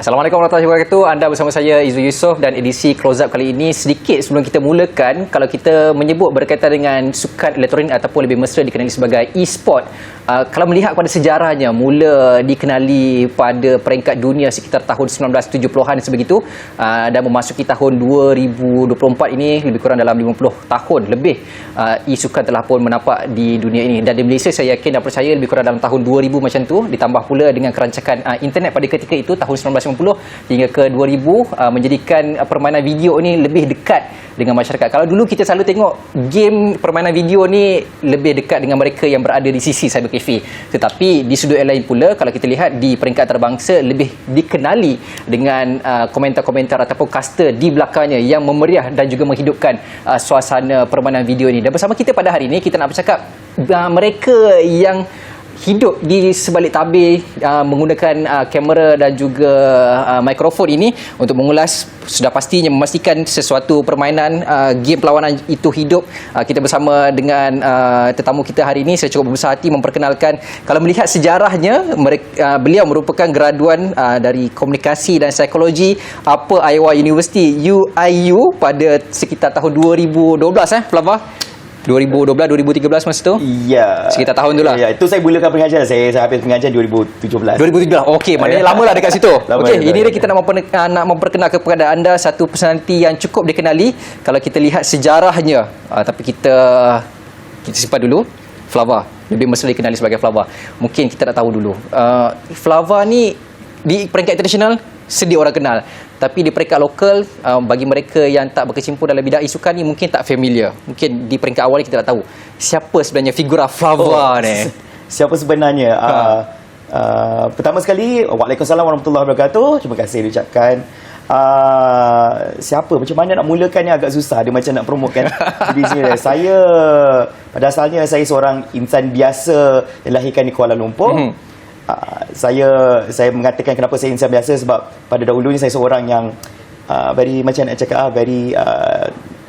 Assalamualaikum warahmatullahi wabarakatuh. Anda bersama saya Izzu Yusof dan edisi Close Up kali ini. Sedikit sebelum kita mulakan, kalau kita menyebut berkaitan dengan sukan elektronik ataupun lebih mesra dikenali sebagai e-sport, kalau melihat pada sejarahnya, mula dikenali pada peringkat dunia sekitar tahun 1970-an sebegitu, dan memasuki tahun 2024 ini lebih kurang dalam 50 tahun lebih e-sukan telah pun menapak di dunia ini. Dan di Malaysia saya yakin dan percaya lebih kurang dalam tahun 2000 macam tu, ditambah pula dengan kerancakan internet pada ketika itu tahun 1990 hingga ke 2000, menjadikan permainan video ni lebih dekat dengan masyarakat. Kalau dulu kita selalu tengok game permainan video ni lebih dekat dengan mereka yang berada di sisi cyber cafe, tetapi di sudut yang lain pula, kalau kita lihat di peringkat antarabangsa, lebih dikenali dengan komentar-komentar ataupun caster di belakangnya yang memeriah dan juga menghidupkan suasana permainan video ni. Dan bersama kita pada hari ini, kita nak bercakap mereka yang hidup di sebalik tabir menggunakan kamera dan juga mikrofon ini untuk mengulas, sudah pastinya memastikan sesuatu permainan game perlawanan itu hidup. Kita bersama dengan tetamu kita hari ini. Saya cukup berbesar hati memperkenalkan, kalau melihat sejarahnya, beliau merupakan graduan dari komunikasi dan psikologi Iowa University UIU pada sekitar tahun 2012 Flava. 2012-2013 masa tu? Ya. Sekitar tahun tu lah. Ya, itu saya mulakan pengajian. Saya habis pengajian 2017. 2017. Okey, maknanya lama lah dekat situ. Okey, ini dia kita nak memperkenalkan kepada anda satu personaliti yang cukup dikenali kalau kita lihat sejarahnya. Tapi kita simpan dulu. Flava. Lebih mesra dikenali sebagai Flava. Mungkin kita nak tahu dulu. Flava ni di peringkat international sedia orang kenal. Tapi di peringkat lokal, bagi mereka yang tak berkecimpung dalam bidang e-sukan ni mungkin tak familiar. Mungkin di peringkat awal ni kita tak tahu siapa sebenarnya figura Flava ni. Siapa sebenarnya? Pertama sekali, Waalaikumsalam warahmatullahi wabarakatuh. Terima kasih diucapkan. Siapa? Macam mana nak mulakan ni agak susah. Dia macam nak promotekan diri sendiri. Saya, pada asalnya saya seorang insan biasa yang lahirkan di Kuala Lumpur. Saya mengatakan kenapa saya insan biasa sebab pada dahulunya saya seorang yang very, macam nak cakap, very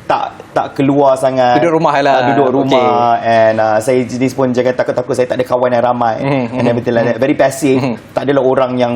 tak keluar sangat, duduk rumah lah. Duduk rumah. Okay. And saya jenis pun jangan takut-takut saya tak ada kawan yang ramai. And everything like that. Very passive. Tak adalah orang yang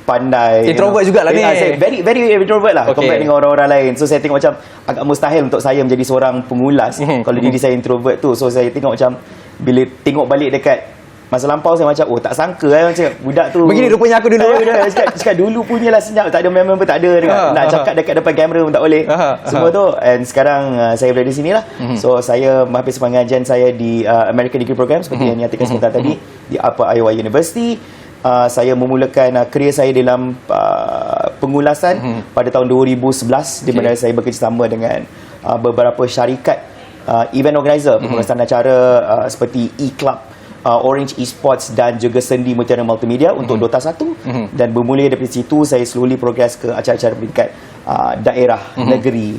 pandai. Introvert jugalah ni. Saya very introvert lah, compare dengan orang-orang lain. So saya tengok macam agak mustahil untuk saya menjadi seorang pengulas kalau diri saya introvert tu. So saya tengok macam bila tengok balik dekat masa lampau, saya macam tak sangka macam budak tu begini rupanya aku dulu. Cakap dulu punyalah senyap, tak ada member, tak ada nak cakap dekat depan kamera pun tak boleh. Semua tu. And sekarang saya berada di sini lah. So saya menghabis pengajian saya di American Degree Program seperti yang nyatakan sebentar tadi di Iowa University. Saya memulakan kerjaya saya dalam pengulasan pada tahun 2011 di mana saya bekerjasama dengan beberapa syarikat event organizer, pengulasan acara seperti E-Club, Orange Esports dan juga Sendi Mutiara Multimedia untuk Dota 1. Dan bermula dari situ saya slowly progress ke acara-acara peringkat daerah, negeri,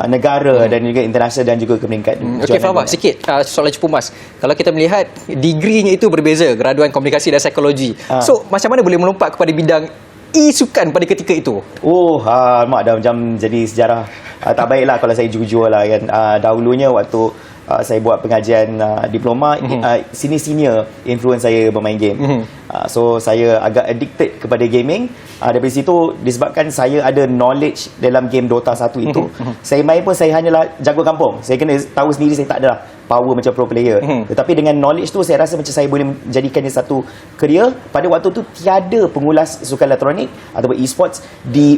negara dan juga international dan juga ke peringkat. Okey Flava, sikit soalan cepu mas. Kalau kita melihat degree-nya itu berbeza, graduan komunikasi dan psikologi. So macam mana boleh melompat kepada bidang e-sukan pada ketika itu? Mak dah macam jadi sejarah tak baiklah kalau saya jujur lah kan. Dahulunya waktu saya buat pengajian diploma, senior influence saya bermain game. So saya agak addicted kepada gaming. Dari situ disebabkan saya ada knowledge dalam game Dota 1 itu. Saya main pun saya hanyalah jago kampung. Saya kena tahu sendiri saya tak adalah power macam pro player. Tetapi dengan knowledge tu saya rasa macam saya boleh menjadikan dia satu career. Pada waktu tu tiada pengulas sukan elektronik ataupun e-sports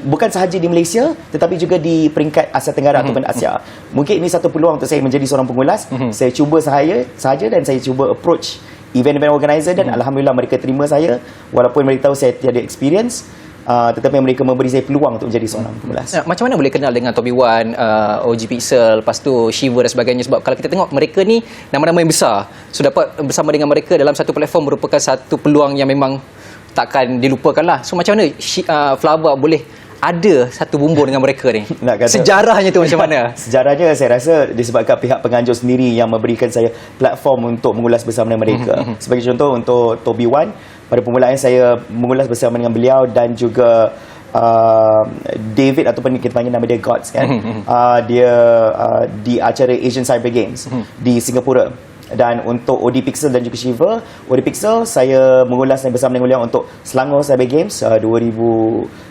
bukan sahaja di Malaysia tetapi juga di peringkat Asia Tenggara ataupun Asia. Mungkin ini satu peluang untuk saya menjadi seorang pengulas. Saya cuba sahaja dan saya cuba approach event-event organizer dan alhamdulillah mereka terima saya walaupun mereka tahu saya tiada experience. Tetapi mereka memberi saya peluang untuk menjadi seorang pengulas. Macam mana boleh kenal dengan Toby Wan, OG Pixel, lepas tu Shiver dan sebagainya? Sebab kalau kita tengok mereka ni nama-nama yang besar. So dapat bersama dengan mereka dalam satu platform merupakan satu peluang yang memang takkan dilupakan lah. So macam mana Flava boleh ada satu bumbung dengan mereka ni? Sejarahnya tu macam mana? Sejarahnya saya rasa disebabkan pihak penganjur sendiri yang memberikan saya platform untuk mengulas bersama dengan mereka. Sebagai contoh untuk Toby Wan, pada permulaan saya mengulas bersama dengan beliau dan juga David ataupun kita panggil nama dia Gods kan. Dia di acara Asian Cyber Games di Singapura. Dan untuk OD Pixel dan juga Shiva, OD Pixel saya mengulas bersama dengan beliau untuk Selangor Cyber Games 2000,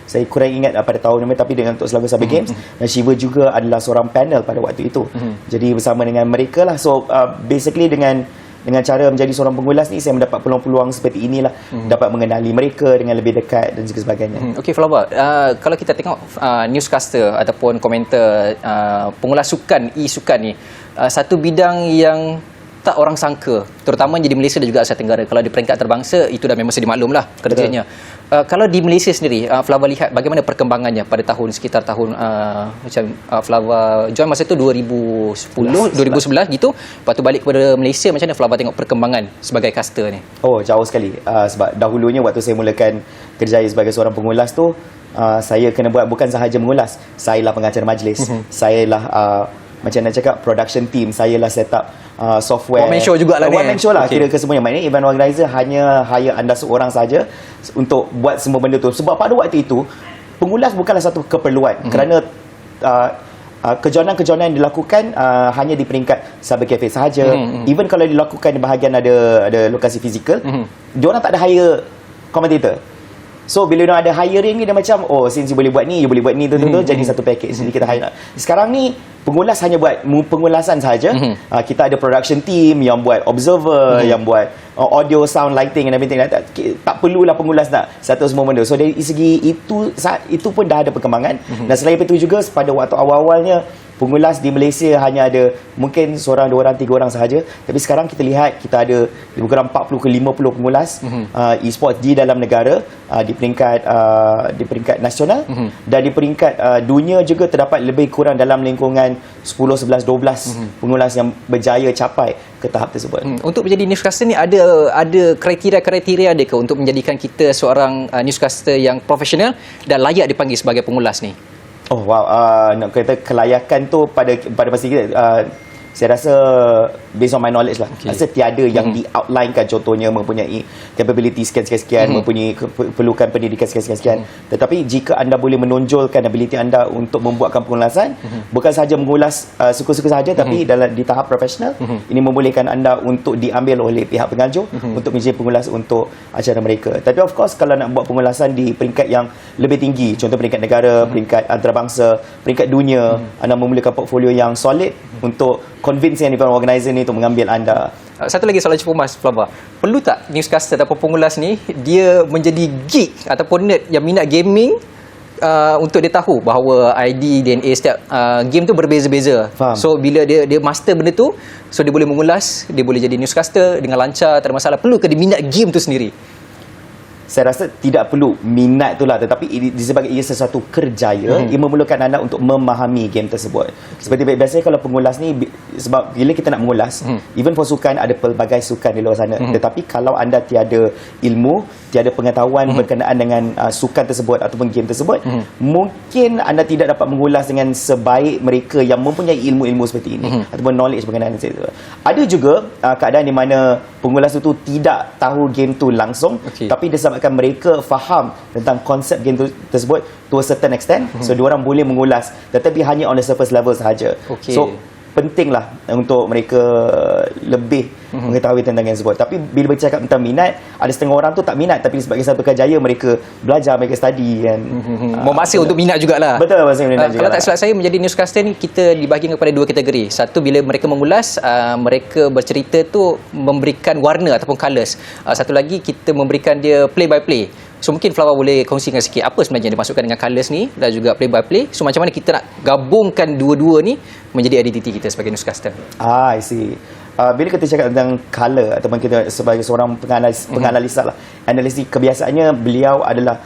saya kurang ingat pada tahun ini, tapi dengan untuk Selangor Cyber Games. Dan Shiva juga adalah seorang panel pada waktu itu. Jadi bersama dengan mereka lah. So basically dengan cara menjadi seorang pengulas ni, saya mendapat peluang-peluang seperti inilah, dapat mengenali mereka dengan lebih dekat dan juga sebagainya. Okey, Flower, kalau kita tengok newscaster ataupun komentar pengulas sukan, e-sukan ni, satu bidang yang tak orang sangka, terutamanya di Malaysia dan juga Asia Tenggara. Kalau di peringkat antarabangsa, itu dah memang sedia maklum lah kerjanya. Kalau di Malaysia sendiri, Flower lihat bagaimana perkembangannya pada sekitar tahun macam Flower join masa tu 2011 gitu. Lepas tu balik kepada Malaysia, macam mana Flower tengok perkembangan sebagai caster ni? Oh, jauh sekali. Sebab dahulunya waktu saya mulakan kerjaya sebagai seorang pengulas tu, saya kena buat bukan sahaja mengulas. Saya lah pengacara majlis. Saya lah macam nak cakap production team, saya lah set up software. One man show jugalah ni. One man show lah, kira kesemuanya. Maknanya event organizer hanya hire anda seorang saja untuk buat semua benda tu. Sebab pada waktu itu pengulas bukanlah satu keperluan, kerana kejohanan-kejohanan yang dilakukan hanya di peringkat cyber cafe sahaja. Even kalau dilakukan di bahagian ada lokasi fizikal, diorang tak ada hire commentator. So bila dia ada hiring ni, dia macam, oh since you boleh buat ni, you boleh buat ni, jadi satu package. Jadi kita hire. Sekarang ni pengulas hanya buat pengulasan saja. Kita ada production team yang buat observer, yang buat audio, sound, lighting and everything. Tak perlulah pengulas nak satu semua benda. So dari segi itu pun dah ada perkembangan. Dan selain itu juga, pada waktu awal-awalnya pengulas di Malaysia hanya ada mungkin seorang, dua orang, tiga orang sahaja. Tapi sekarang kita lihat kita ada lebih kurang 40 ke 50 pengulas e-sports di dalam negara, di peringkat nasional, dan di peringkat dunia juga terdapat lebih kurang dalam lingkungan 10, 11, 12 pengulas yang berjaya capai ke tahap tersebut. Untuk menjadi newscaster ni ada kriteria dia ke untuk menjadikan kita seorang newscaster yang profesional dan layak dipanggil sebagai pengulas ni? Oh wow, nak kata kelayakan tu pada masa kita, saya rasa based on my knowledge lah, rasa tiada yang di-outlinekan. Contohnya mempunyai capability sekian-sekian, mempunyai perlukan pendidikan sekian-sekian. Tetapi jika anda boleh menonjolkan ability anda untuk membuatkan pengulasan, bukan sahaja mengulas suka-suka sahaja, tapi di tahap profesional, ini membolehkan anda untuk diambil oleh pihak pengajuk untuk menjadi pengulas untuk acara mereka. Tapi of course, kalau nak buat pengulasan di peringkat yang lebih tinggi, contoh peringkat negara, peringkat antarabangsa, peringkat dunia, anda memulakan portfolio yang solid untuk convince yang event organizer ni untuk mengambil anda. Satu lagi soalan cukup mas, Flava. Perlu tak newscaster ataupun pengulas ni dia menjadi geek ataupun nerd yang minat gaming untuk dia tahu bahawa ID, DNA setiap game tu berbeza-beza. Faham. So bila dia master benda tu, so dia boleh mengulas, dia boleh jadi newscaster dengan lancar, tak ada masalah. Perlu ke dia minat game tu sendiri? Saya rasa tidak perlu minat itulah, tetapi disebabkan ia sesuatu kerjaya, ia memerlukan anda untuk memahami game tersebut. Seperti biasanya kalau pengulas ni, sebab bila kita nak mengulas, even for sukan, ada pelbagai sukan di luar sana, tetapi kalau anda tiada ilmu, tiada pengetahuan berkenaan dengan sukan tersebut ataupun game tersebut, mungkin anda tidak dapat mengulas dengan sebaik mereka yang mempunyai ilmu-ilmu seperti ini ataupun knowledge berkenaan itu. Ada juga keadaan di mana pengulas itu tidak tahu game tu langsung, tapi disebabkan mereka faham tentang konsep game tersebut to a certain extent, so diorang boleh mengulas, tetapi hanya on the surface level sahaja. So pentinglah untuk mereka lebih mengetahui tentang game tersebut. Tapi bila bercakap tentang minat, ada setengah orang tu tak minat, tapi sebagai satu kerjaya mereka belajar, mereka study kan. Memaksa untuk minat jugalah. Betul, masa minat kalau tak silap saya, menjadi newscaster ni kita dibahagikan kepada dua kategori. Satu, bila mereka mengulas, mereka bercerita tu memberikan warna ataupun colours. Satu lagi, kita memberikan dia play by play. So mungkin Flower boleh kongsikan sikit apa sebenarnya yang dimasukkan dengan colours ni dan juga play by play. So macam mana kita nak gabungkan dua-dua ni menjadi identiti kita sebagai newscaster? I see. Bila kita cakap tentang colour ataupun kita sebagai seorang penganalisa lah, analisis, kebiasaannya beliau adalah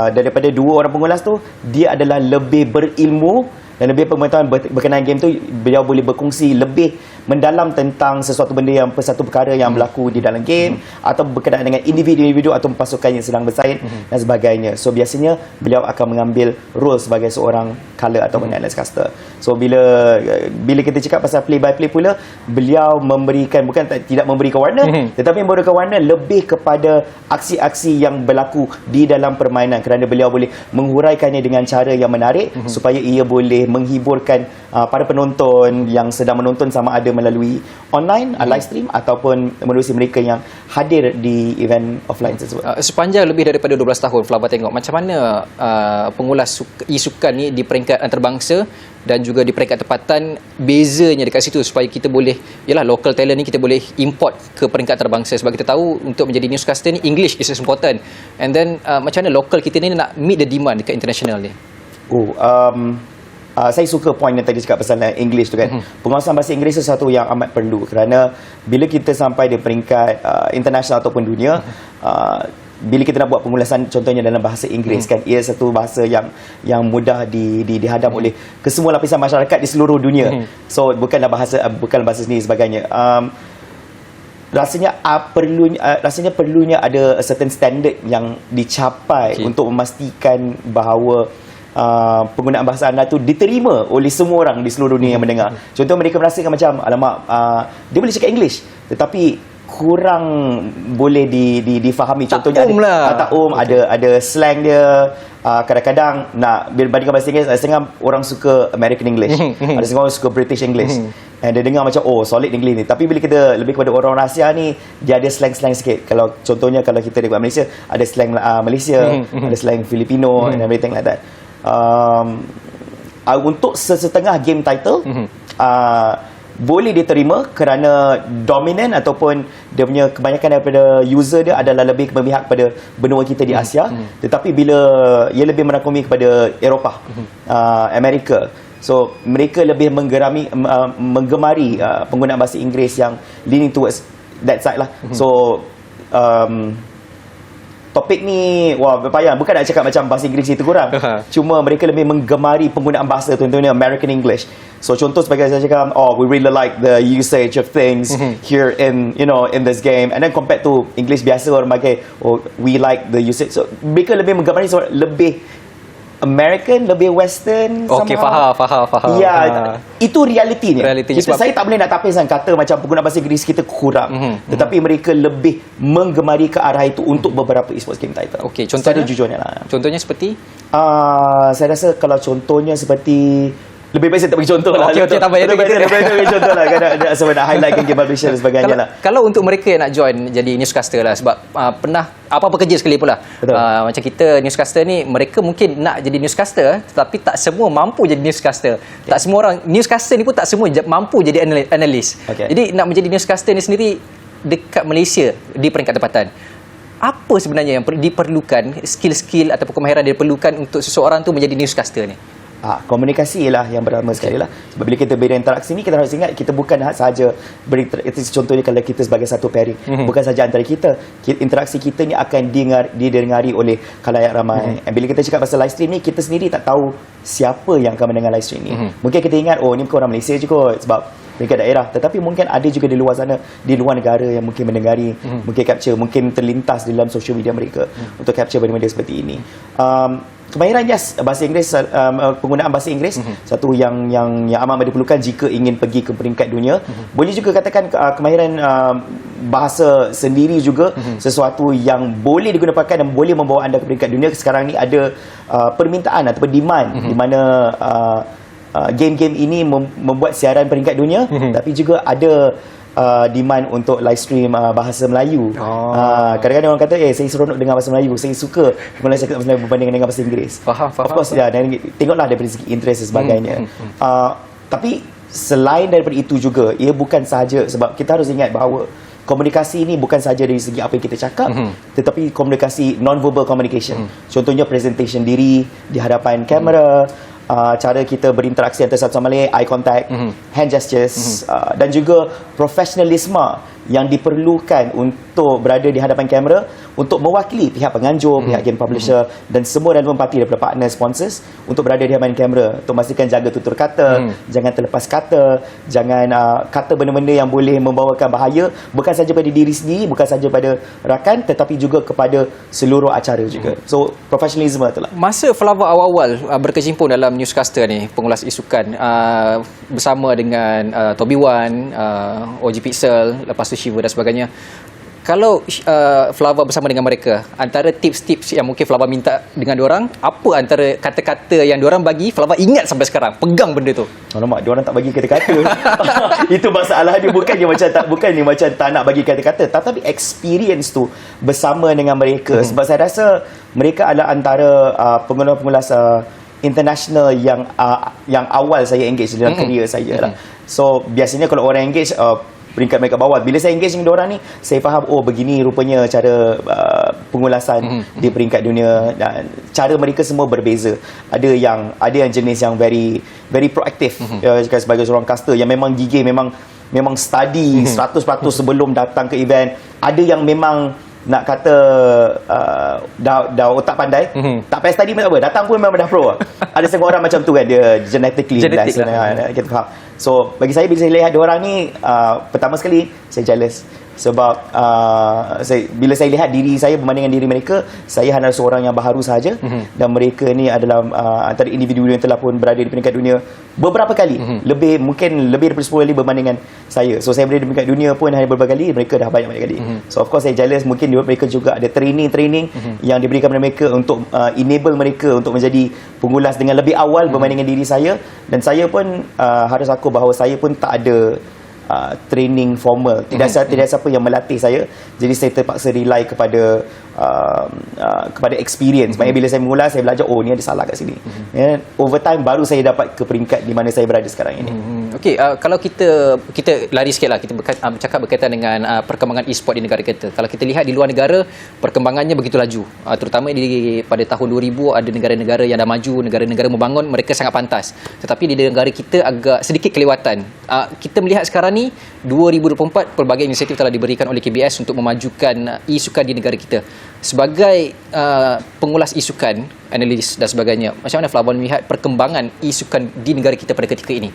daripada dua orang pengulas tu, dia adalah lebih berilmu dan lebih pengetahuan berkenaan game tu. Beliau boleh berkongsi lebih mendalam tentang sesuatu benda yang satu perkara yang berlaku di dalam game, atau berkenaan dengan individu-individu atau pasukan yang sedang bersaing dan sebagainya. So biasanya beliau akan mengambil role sebagai seorang color atau analyst caster. So bila kita cakap pasal play by play pula, beliau memberikan, bukan tidak memberikan warna, tetapi memberikan warna lebih kepada aksi-aksi yang berlaku di dalam permainan, kerana beliau boleh menghuraikannya dengan cara yang menarik supaya ia boleh menghiburkan para penonton yang sedang menonton, sama ada melalui online, live stream ataupun menerusi mereka yang hadir di event offline tersebut. Sepanjang lebih daripada 12 tahun Flava tengok macam mana pengulas e-sukan ni di peringkat antarabangsa dan juga di peringkat tempatan, bezanya dekat situ supaya kita boleh, yalah, local talent ni kita boleh import ke peringkat antarabangsa. Sebab kita tahu untuk menjadi newscaster ni English is important, and then macam mana local kita ni nak meet the demand dekat international ni? Saya suka point yang tadi cakap pasal English tu kan. Penguasaan bahasa Inggeris tu satu yang amat perlu, kerana bila kita sampai di peringkat international ataupun dunia, bila kita nak buat pengulasan contohnya dalam bahasa Inggeris kan, ia satu bahasa yang mudah dihadam oleh kesemua lapisan masyarakat di seluruh dunia. So bukanlah bahasa sendiri sebagainya. Rasanya perlunya ada a certain standard yang dicapai untuk memastikan bahawa penggunaan bahasa anda tu diterima oleh semua orang di seluruh dunia yang mendengar. Contoh, mereka merasakan macam alamak, dia boleh cakap English tetapi kurang boleh difahami. Contohnya ada slang dia. Kadang-kadang nak bandingkan bahasa Inggeris, setengah orang suka American English, ada setengah orang suka British English, and dia dengar macam solid English ni. Tapi bila kita lebih kepada orang Asia ni, dia ada slang-slang sikit. Kalau contohnya kalau kita dekat Malaysia, ada slang Malaysia, ada slang Filipino and everything like that. Untuk setengah game title boleh diterima kerana dominan ataupun dia punya kebanyakan daripada user dia adalah lebih memihak pada benua kita di Asia, tetapi bila ia lebih merangkumi kepada Eropah, Amerika, so mereka lebih menggemari penggunaan bahasa Inggeris yang leaning towards that side lah. So topik ni, payah, bukan nak cakap macam bahasa Inggeris itu kurang. Cuma mereka lebih menggemari penggunaan bahasa, contohnya American English. So contoh sebagai saya cakap, we really like the usage of things here in this game, and then compared to English biasa orang pakai, we like the usage. So mereka lebih menggemari lebih American, lebih Western. Okey, faham. Ya, itu realitinya. Sebab saya tak boleh nak tapiskan kata macam penggunaan bahasa Inggeris kita kurang. Tetapi mereka lebih menggemari ke arah itu untuk beberapa esports game title. Okey, contohnya jujurnya lah. Contohnya seperti? Saya rasa kalau contohnya seperti, lebih baik saya tak bagi contoh lah. Okey, tak payah bagi contoh lah. Kadang-kadang sebab nak highlight game publisher dan sebagainya lah. Kalau untuk mereka yang nak join jadi newscaster lah, sebab pernah apa-apa kerja sekali pula. Macam kita newscaster ni, mereka mungkin nak jadi newscaster tetapi tak semua mampu jadi newscaster. Tak semua orang newscaster ni pun tak semua mampu jadi analis. Jadi nak menjadi newscaster ni sendiri dekat Malaysia di peringkat tempatan, apa sebenarnya yang diperlukan, skill-skill ataupun kemahiran yang diperlukan untuk seseorang tu menjadi newscaster ni? Komunikasi ialah yang pertama sekali lah. Sebab bila kita berinteraksi ni, kita harus ingat kita bukan sahaja berinteraksi. Contohnya kalau kita sebagai satu pairing, bukan saja antara kita, interaksi kita ni akan didengari oleh khalayak ramai. Bila kita cakap pasal live stream ni, kita sendiri tak tahu siapa yang akan mendengar live stream ni. Mungkin kita ingat, ni bukan orang Malaysia je kot sebab mereka daerah, tetapi mungkin ada juga di luar sana, di luar negara yang mungkin mendengari, mungkin capture, mungkin terlintas dalam social media mereka untuk capture benda-benda seperti ini. Kemahiran bahasa Inggeris, penggunaan bahasa Inggeris satu yang amat diperlukan jika ingin pergi ke peringkat dunia. Boleh juga katakan kemahiran bahasa sendiri juga sesuatu yang boleh digunakan dan boleh membawa anda ke peringkat dunia. Sekarang ni ada permintaan ataupun demand di mana game-game ini membuat siaran peringkat dunia, tapi juga ada demand untuk live stream bahasa Melayu. Kadang-kadang orang kata, saya seronok dengar bahasa Melayu, saya suka cakap bahasa Melayu berbanding dengan bahasa Inggeris. Faham. Of course, dan tengoklah daripada segi interest dan sebagainya. Tapi selain daripada itu juga, ia bukan sahaja, sebab kita harus ingat bahawa komunikasi ini bukan sahaja dari segi apa yang kita cakap, tetapi komunikasi non-verbal communication. Contohnya presentation diri di hadapan kamera, cara kita berinteraksi antara satu sama lain, eye contact, hand gestures, dan juga profesionalisme yang diperlukan untuk berada di hadapan kamera untuk mewakili pihak penganjur, pihak game publisher dan semua relevant parti daripada partner, sponsors untuk berada di hadapan kamera untuk memastikan jaga tutur kata, jangan terlepas kata, jangan kata benda-benda yang boleh membawakan bahaya bukan saja pada diri sendiri, bukan saja pada rakan, tetapi juga kepada seluruh acara juga. So professionalism itulah. Masa Flava awal-awal berkecimpung dalam newscaster ni, pengulas isukan bersama dengan Toby Wan, OG Pixel, lepas tu Shiva dan sebagainya, Kalau Flava bersama dengan mereka, antara tips-tips yang mungkin Flava minta dengan diorang, apa antara kata-kata yang diorang bagi Flava ingat sampai sekarang, pegang benda tu? Alamak, diorang tak bagi kata-kata. Itu masalah dia, bukannya macam tak nak bagi kata-kata, tetapi experience tu bersama dengan mereka. Sebab saya rasa mereka adalah antara pengulas-pengulas international yang awal saya engage dalam kerjaya saya lah. So biasanya kalau orang engage peringkat mereka bawah, bila saya engage dengan diorang ni, saya faham begini rupanya cara pengulasan di peringkat dunia, dan cara mereka semua berbeza. Ada yang jenis yang very very proaktif, sebagai seorang caster yang memang gigih, memang study 100% sebelum datang ke event. Ada yang memang nak kata dah otak pandai, tak payah study pun tak apa, datang pun memang dah pro. Ada setengah orang macam tu kan, dia genetically blessed lah. Kita faham. So bagi saya, bila saya lihat diorang ni, pertama sekali saya jealous. Sebab bila saya lihat diri saya berbanding dengan diri mereka, saya hanya seorang yang baharu sahaja, dan mereka ni adalah antara individu yang telah pun berada di peringkat dunia beberapa kali, mungkin lebih daripada 10 kali berbanding dengan saya. So saya berada di peringkat dunia pun hanya beberapa kali, mereka dah banyak kali. So of course saya jealous. Mungkin mereka juga ada training yang diberikan kepada mereka untuk enable mereka untuk menjadi pengulas dengan lebih awal berbanding dengan diri saya. Dan saya pun harus aku bahawa saya pun tak ada training formal, tidak siapa yang melatih saya, jadi saya terpaksa rely kepada experience. Maksudnya bila saya mengulas, saya belajar, ni ada salah kat sini. Over time baru saya dapat ke peringkat di mana saya berada sekarang ini. Okey, kalau kita lari sikit lah, kita bercakap berkaitan dengan perkembangan e-sport di negara kita. Kalau kita lihat di luar negara, perkembangannya begitu laju, terutama pada tahun 2000 ada negara-negara yang dah maju, negara-negara membangun, mereka sangat pantas. Tetapi di negara kita agak sedikit kelewatan. Kita melihat sekarang ni 2024, pelbagai inisiatif telah diberikan oleh KBS untuk memajukan e-sukan di negara kita. Sebagai pengulas e-sukan, analis dan sebagainya, macam mana Flavan melihat perkembangan e-sukan di negara kita pada ketika ini?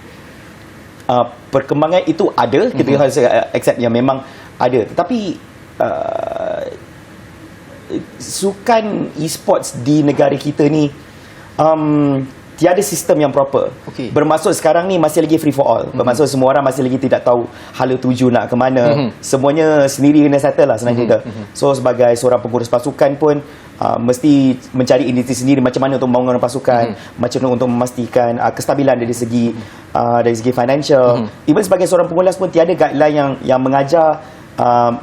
Perkembangan itu ada, kita harus accept yang memang ada. Tetapi sukan e-sports di negara kita ni tiada sistem yang proper. Bermaksud sekarang ni masih lagi free for all. Bermaksud semua orang masih lagi tidak tahu hala tuju nak ke mana. Semuanya sendiri kena settle lah, senang cerita. So sebagai seorang pengurus pasukan pun mesti mencari inisiatif sendiri macam mana untuk membangun pasukan, macam mana untuk memastikan kestabilan dari segi financial. Even sebagai seorang pengulas pun tiada guideline yang mengajar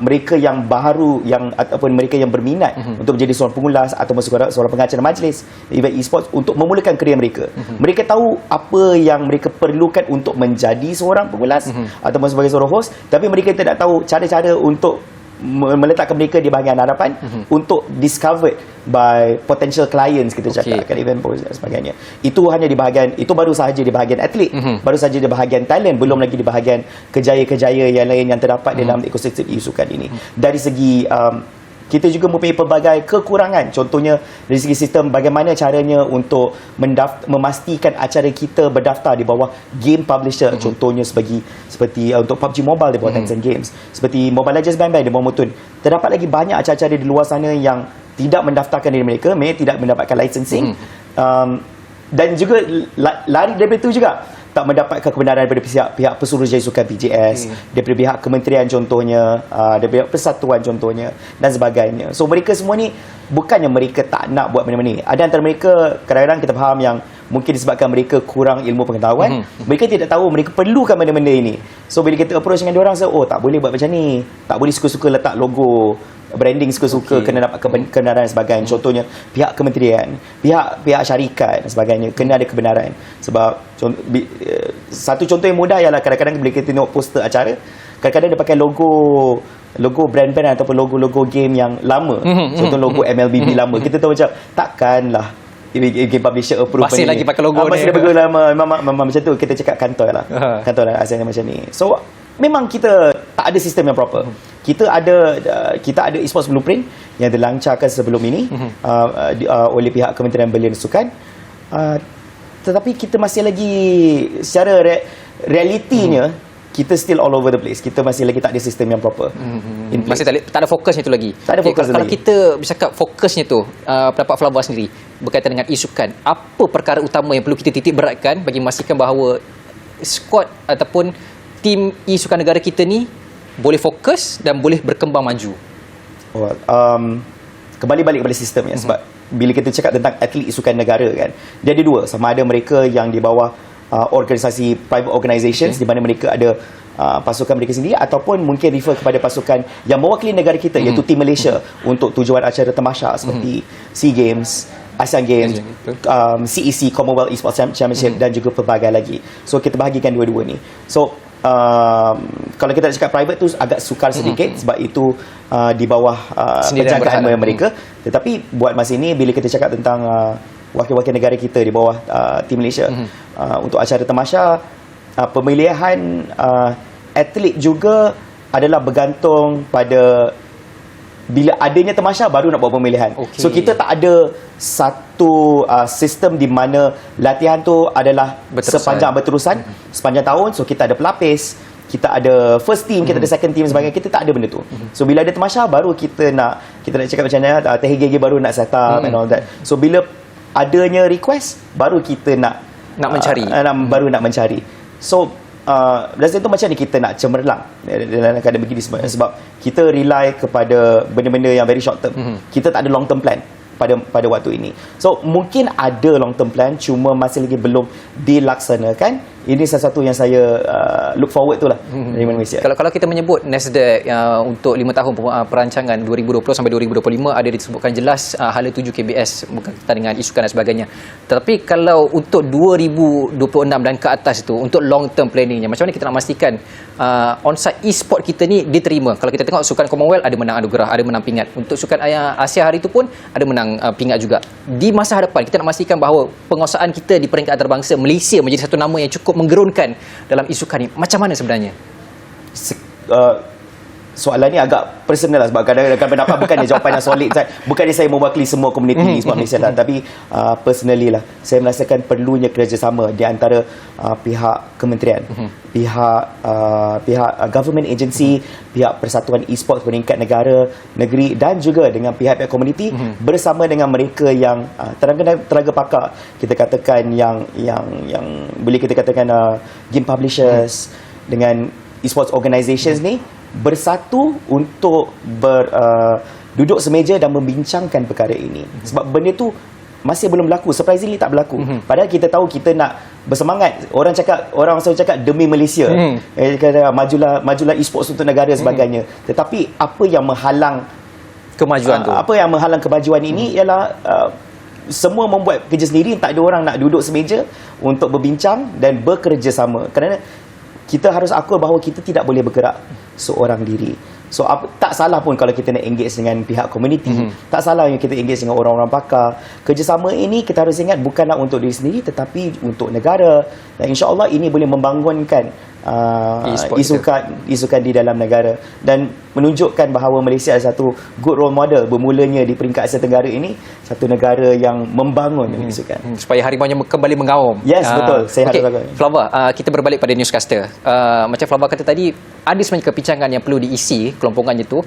mereka yang baharu ataupun mereka yang berminat untuk menjadi seorang pengulas atau seorang pengacara majlis event e-sports untuk memulakan kerjaya mereka. Mereka tahu apa yang mereka perlukan untuk menjadi seorang pengulas ataupun sebagai seorang host, tapi mereka tidak tahu cara-cara untuk meletakkan mereka di bahagian hadapan untuk discovered by potential clients, kita cakap kan, event dan sebagainya. Itu hanya di bahagian, itu baru sahaja di bahagian atlet, baru sahaja di bahagian talent, belum lagi di bahagian kejaya-kejaya yang lain yang terdapat dalam ekosistem e-sukan ini. Dari segi kita juga mempunyai pelbagai kekurangan. Contohnya dari segi sistem, bagaimana caranya untuk memastikan acara kita berdaftar di bawah game publisher. Contohnya seperti untuk PUBG Mobile di bawah Tencent Games, seperti Mobile Legends Bang-Bang di bawah Mutun. Terdapat lagi banyak acara-acara di luar sana yang tidak mendaftarkan diri mereka, tidak mendapatkan licensing, dan juga lari daripada itu juga tak mendapatkan kebenaran daripada pihak Pesuruhjaya Sukan PJS, daripada pihak kementerian contohnya, daripada pihak persatuan contohnya dan sebagainya. So mereka semua ni bukannya mereka tak nak buat benda-benda ni. Ada antara mereka kadang-kadang kita faham yang mungkin disebabkan mereka kurang ilmu pengetahuan, mereka tidak tahu mereka perlukan benda-benda ini. So bila kita approach dengan diorang, tak boleh buat macam ni, tak boleh suka-suka letak logo branding suka-suka, kena dapat kebenaran dan sebagainya. Contohnya pihak kementerian, pihak syarikat dan sebagainya, kena ada kebenaran. Sebab satu contoh yang mudah ialah kadang-kadang bila kita tengok poster acara, kadang-kadang dia pakai logo brand-brand ataupun logo-logo game yang lama. Contoh logo MLBB lama. Kita tahu macam takkanlah game publisher approve masih lagi pakai logo ni. Masih ada logo lama. Memang macam tu. Kita cakap kantor lah. Kantor lah asalnya macam ni. So memang kita tak ada sistem yang proper. Kita ada e-sports blueprint yang dilancarkan sebelum ini oleh pihak Kementerian Belia dan Sukan. Tetapi kita masih lagi secara realitinya kita still all over the place. Kita masih lagi tak ada sistem yang proper. Masih tak ada fokusnya tu lagi. Tak ada fokus kalau lagi. Kita bercakap fokusnya tu, pendapat Flava sendiri berkaitan dengan e-sukan, apa perkara utama yang perlu kita titik beratkan bagi memastikan bahawa squad ataupun tim e-sukan negara kita ni boleh fokus dan boleh berkembang maju? Kembali balik kepada sistem ya, sebab bila kita cakap tentang atlet sukan negara kan, dia ada dua, sama ada mereka yang di bawah organisasi private organizations di mana mereka ada pasukan mereka sendiri, ataupun mungkin refer kepada pasukan yang mewakili negara kita iaitu Tim Malaysia untuk tujuan acara tamasya seperti SEA Games, ASEAN Games, CEC, Commonwealth Esports Championship dan juga pelbagai lagi. So kita bahagikan dua-dua ni. So kalau kita nak cakap private tu agak sukar sedikit sebab itu di bawah penjagaan mereka. Tetapi buat masa ini bila kita cakap tentang wakil-wakil negara kita di bawah Tim Malaysia untuk acara tamasya, pemilihan atlet juga adalah bergantung pada bila adanya tamasya baru nak buat pemilihan. So kita tak ada satu sistem di mana latihan tu adalah berterusan sepanjang tahun. So kita ada pelapis, kita ada first team, kita ada second team sebagainya. Kita tak ada benda tu. So bila ada tamasya baru kita nak cakap macam mana, THGG baru nak set up and all that. So bila adanya request baru kita nak mencari, baru nak mencari. So rasa itu macam ni kita nak cemerlang dalam keadaan begini, sebab kita rely kepada benda-benda yang very short term. Kita tak ada long term plan pada waktu ini. So mungkin ada long term plan, cuma masih lagi belum dilaksanakan. Ini salah satu yang saya look forward tu lah dari Malaysia. Kalau kita menyebut NASDAQ untuk 5 tahun perancangan 2020 sampai 2025 ada disebutkan jelas hala 7 KBS berkaitan dengan isukan dan sebagainya. Tetapi kalau untuk 2026 dan ke atas itu untuk long term planningnya, macam mana kita nak memastikan onsite e-sport kita ni diterima? Kalau kita tengok sukan Commonwealth ada menang anugerah, ada menang pingat. Untuk sukan Asia hari itu pun ada menang pingat juga. Di masa hadapan kita nak memastikan bahawa penguasaan kita di peringkat antarabangsa Malaysia menjadi satu nama yang cukup menggerunkan dalam isukan ni. Macam mana sebenarnya? Soalan ni agak personal lah, sebab kadang-kadang pendapat bukannya jawapan yang solid. Bukannya saya mewakili semua komuniti e-sport Malaysia lah, tapi personally lah saya merasakan perlunya kerjasama di antara pihak kementerian, pihak government agency, pihak persatuan e-sport peringkat negara, negeri dan juga dengan pihak-pihak komuniti bersama dengan mereka yang tenaga pakar. Kita katakan yang boleh kita katakan game publishers dengan e-sports organizations ni bersatu untuk duduk semeja dan membincangkan perkara ini. Sebab benda tu masih belum berlaku, surprisingly tak berlaku. Padahal kita tahu kita nak bersemangat. Orang selalu cakap demi Malaysia. Kata majulah e-sports untuk negara sebagainya. Tetapi apa yang menghalang kemajuan tu? Apa yang menghalang kemajuan ini ialah semua membuat kerja sendiri, tak ada orang nak duduk semeja untuk berbincang dan bekerjasama. Kerana kita harus akul bahawa kita tidak boleh bergerak seorang diri. So tak salah pun kalau kita nak engage dengan pihak komuniti, tak salah yang kita engage dengan orang-orang pakar. Kerjasama ini kita harus ingat bukanlah untuk diri sendiri tetapi untuk negara, dan insya-Allah ini boleh membangunkan isukan di dalam negara dan menunjukkan bahawa Malaysia adalah satu good role model bermulanya di peringkat Asia Tenggara ini, satu negara yang membangun isukan supaya harimaunya kembali mengaum. Yes, betul. Saya harap Flava, kita berbalik pada newscaster. Macam Flava kata tadi, ada sebenarnya kepincangan yang perlu diisi kelompokannya tu.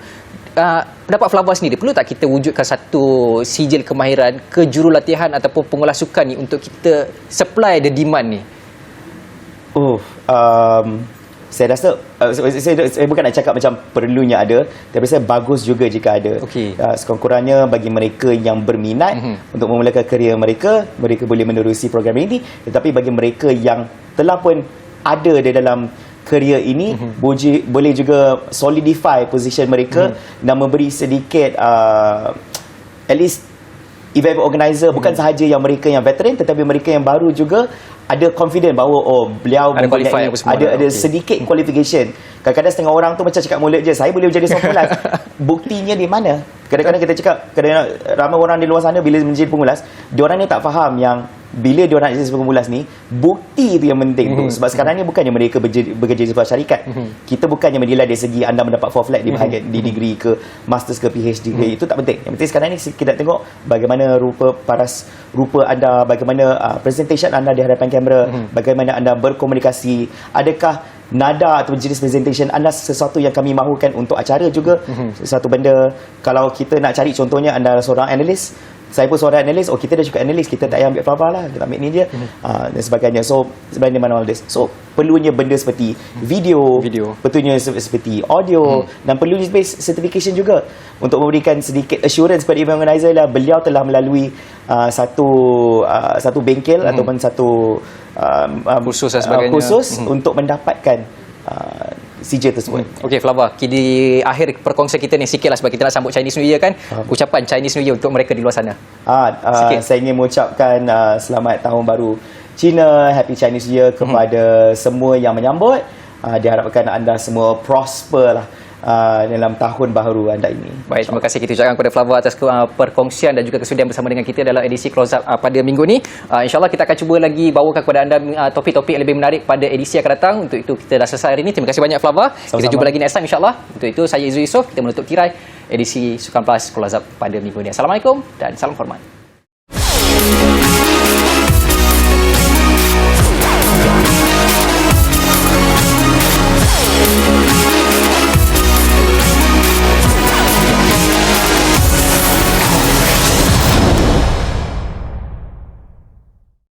Pendapat Flava sendiri, perlu tak kita wujudkan satu sijil kemahiran ke jurulatihan ataupun pengolah sukan ni untuk kita supply the demand ni? Saya rasa saya bukan nak cakap macam perlunya ada, tapi saya bagus juga jika ada. Sekurang-kurangnya bagi mereka yang berminat untuk memulakan kerjaya mereka boleh menerusi program ini. Tetapi bagi mereka yang telah pun ada di dalam kerjaya ini, boleh juga solidify position mereka dan memberi sedikit at least event organizer, bukan sahaja yang mereka yang veteran tetapi mereka yang baru juga ada confident bahawa beliau ada sedikit qualification. Kadang-kadang setengah orang tu macam cakap mulut je, saya boleh menjadi pengulas. Buktinya di mana? Kadang-kadang kita cakap, ramai orang di luar sana bila menjadi pengulas, diorang ni tak faham yang bila diorang jadi pengulas ni, bukti itu yang penting tu. Sebab sekarang ni bukannya mereka bekerja di sebuah syarikat. Kita bukannya menilai dari segi anda mendapat 4 flat di bahagian di degree ke masters ke PhD ke, itu tak penting. Yang penting sekarang ni kita tengok bagaimana rupa anda, bagaimana presentation anda di hadapan kamera, bagaimana anda berkomunikasi, adakah nada atau jenis presentation anda sesuatu yang kami mahukan untuk acara juga. Sesuatu benda, kalau kita nak cari contohnya anda seorang analis, saya pun seorang analis, kita dah cukup analis, kita tak payah ambil Flava lah, kita ambil ni je, dan sebagainya. So sebenarnya mana all this. So perlunya benda seperti video. Betulnya seperti audio, dan perlunya certification juga untuk memberikan sedikit assurance kepada event organizer lah, beliau telah melalui satu bengkel ataupun satu kursus dan sebagainya. Untuk mendapatkan CJ tersebut. Okey Flava, di akhir perkongsian kita ni sikitlah sebab kita nak sambut Chinese New Year kan. Ucapan Chinese New Year untuk mereka di luar sana. Saya ingin mengucapkan selamat tahun baru Cina, Happy Chinese New Year kepada semua yang menyambut. Diharapkan anda semua prosper lah dalam tahun baru anda ini. Baik, terima kasih kita ucapkan kepada Flava atas perkongsian dan juga kesudian bersama dengan kita dalam edisi Close Up pada minggu ni. InsyaAllah kita akan cuba lagi bawakan kepada anda topik-topik yang lebih menarik pada edisi akan datang. Untuk itu kita dah selesai hari ini. Terima kasih banyak Flava. Sama-sama. Kita jumpa lagi next time insyaAllah. Untuk itu saya Izzu Yusof. Kita menutup tirai edisi Sukan Plus Close Up pada minggu ni. Assalamualaikum dan salam hormat.